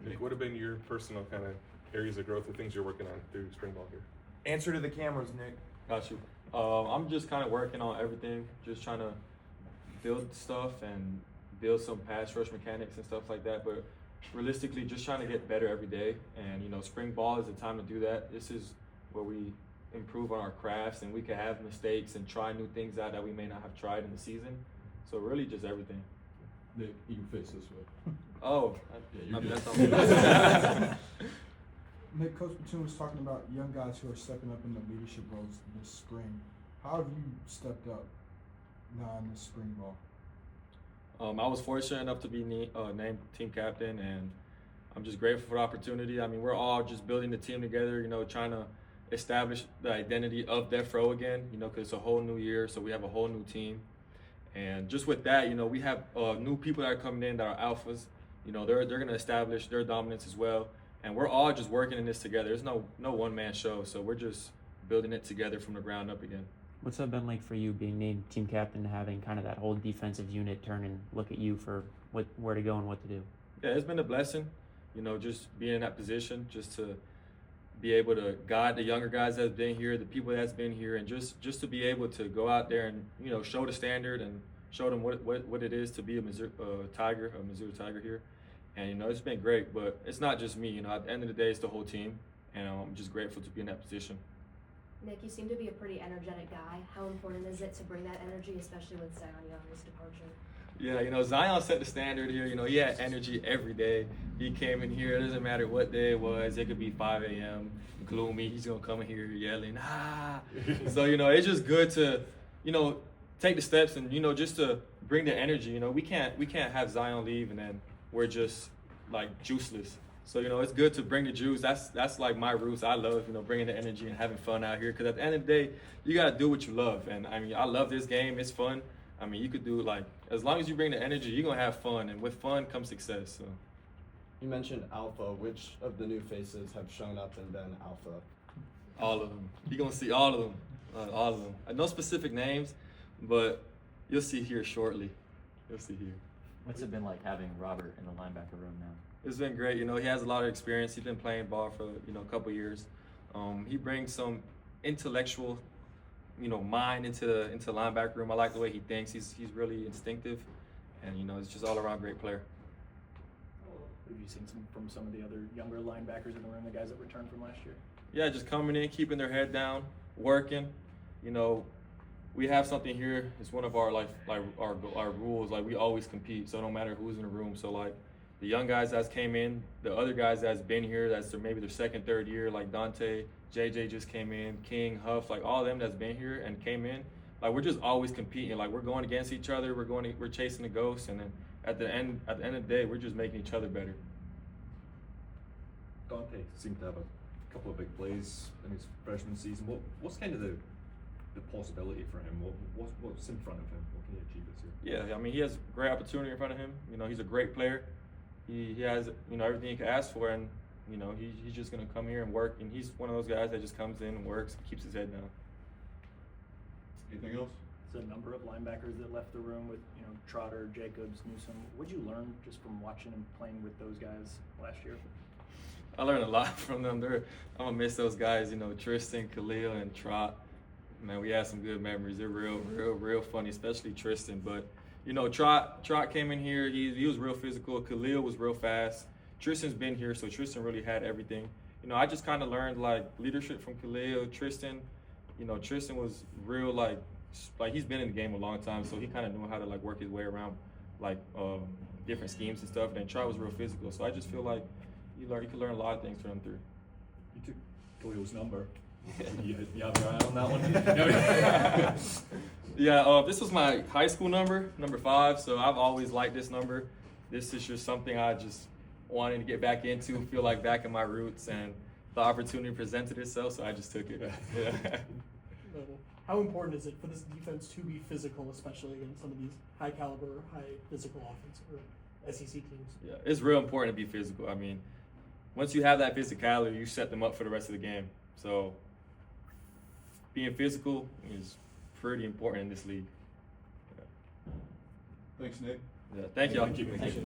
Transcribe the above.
Nick, what have been your personal kind of areas of growth or things you're working on through spring ball here? Answer to the cameras, Nick. Got you. I'm just kind of working on everything, just trying to build stuff and build some pass rush mechanics and stuff like that. But realistically, just trying to get better every day. And, you know, spring ball is the time to do that. This is where we improve on our crafts and we can have mistakes and try new things out that we may not have tried in the season. So really just everything. Nick, you can face this way. Oh, Yeah, you're that's good. all. Nick, Coach Platoon was talking about young guys who are stepping up in the leadership roles this spring. How have you stepped up now in this spring ball? I was fortunate enough to be named team captain, and I'm just grateful for the opportunity. I mean, we're all just building the team together, you know, trying to establish the identity of Death Row again, you know, because it's a whole new year, so we have a whole new team. And just with that, you know, we have new people that are coming in that are alphas. You know, they're going to establish their dominance as well. And we're all just working in this together. There's no one-man show, so we're just building it together from the ground up again. What's that been like for you, being named team captain, having kind of that whole defensive unit turn and look at you for where to go and what to do? Yeah, it's been a blessing, you know, just being in that position, just to be able to guide the younger guys that's been here, the people that's been here, and just to be able to go out there and, you know, show the standard and show them what it is to be a Mizzou Tiger here. And, you know, it's been great, but it's not just me. You know, at the end of the day, it's the whole team, and I'm just grateful to be in that position. Nick, you seem to be a pretty energetic guy. How important is it to bring that energy, especially with Zion Young's departure? Yeah, you know, Zion set the standard here. You know, he had energy every day. He came in here, it doesn't matter what day it was. It could be 5 a.m., gloomy. He's going to come in here yelling, ah. So, you know, it's just good to, you know, take the steps and, you know, just to bring the energy. You know, we can't have Zion leave and then we're just, like, juiceless. So, you know, it's good to bring the juice. That's like my roots. I love, you know, bringing the energy and having fun out here. Because at the end of the day, you got to do what you love. And, I mean, I love this game. It's fun. I mean, you could do, like, as long as you bring the energy, you're going to have fun. And with fun comes success. So. You mentioned alpha. Which of the new faces have shown up and been alpha? All of them. You're going to see all of them. All of them. No specific names, but you'll see here shortly. You'll see here. What's it been like having Robert in the linebacker room now? It's been great. You know, he has a lot of experience. He's been playing ball for, you know, a couple years. He brings some intellectual, you know, mind into the linebacker room. I like the way he thinks. He's really instinctive, and, you know, it's just all around great player. Have you seen from some of the other younger linebackers in the room, the guys that returned from last year? Yeah, just coming in, keeping their head down, working. You know, we have something here. It's one of our our rules. Like, we always compete. So no matter who's in the room. So, like, the young guys that's came in, the other guys that's been here, that's maybe their second, third year, like Dante, JJ just came in, King, Huff, like all of them that's been here and came in. Like, we're just always competing. Like, we're going against each other. We're chasing the ghosts, and then at the end of the day, we're just making each other better. Dante seemed to have a couple of big plays in his freshman season. What's kind of the possibility for him? What's in front of him? What can he achieve this year? Yeah, I mean, he has great opportunity in front of him. You know, he's a great player. He has, you know, everything he can ask for, and, you know, he's just going to come here and work, and he's one of those guys that just comes in and works and keeps his head down. Anything else? There's a number of linebackers that left the room with, you know, Trotter, Jacobs, Newsome. What'd you learn just from watching and playing with those guys last year? I learned a lot from them. I'm going to miss those guys, you know, Tristan, Khalil, and Trot. Man, we had some good memories. They're real funny, especially Tristan. But, you know, Trot came in here. He was real physical. Khalil was real fast. Tristan's been here, so Tristan really had everything. You know, I just kind of learned, like, leadership from Khalil. Tristan, you know, Tristan was real, like he's been in the game a long time, so he kind of knew how to, like, work his way around, like, different schemes and stuff. And Trot was real physical. So I just feel like you could learn a lot of things from them through. You took Khalil's number. you have your eye on that one? Yeah, this was my high school number 5, so I've always liked this number. This is just something I just wanted to get back into, feel like back in my roots, and the opportunity presented itself, so I just took it. Yeah. How important is it for this defense to be physical, especially against some of these high caliber, high physical offense or SEC teams? Yeah, it's real important to be physical. I mean, once you have that physicality, you set them up for the rest of the game. So being physical is pretty important in this league. Thanks, Nick. Yeah, thank y'all. Thank you.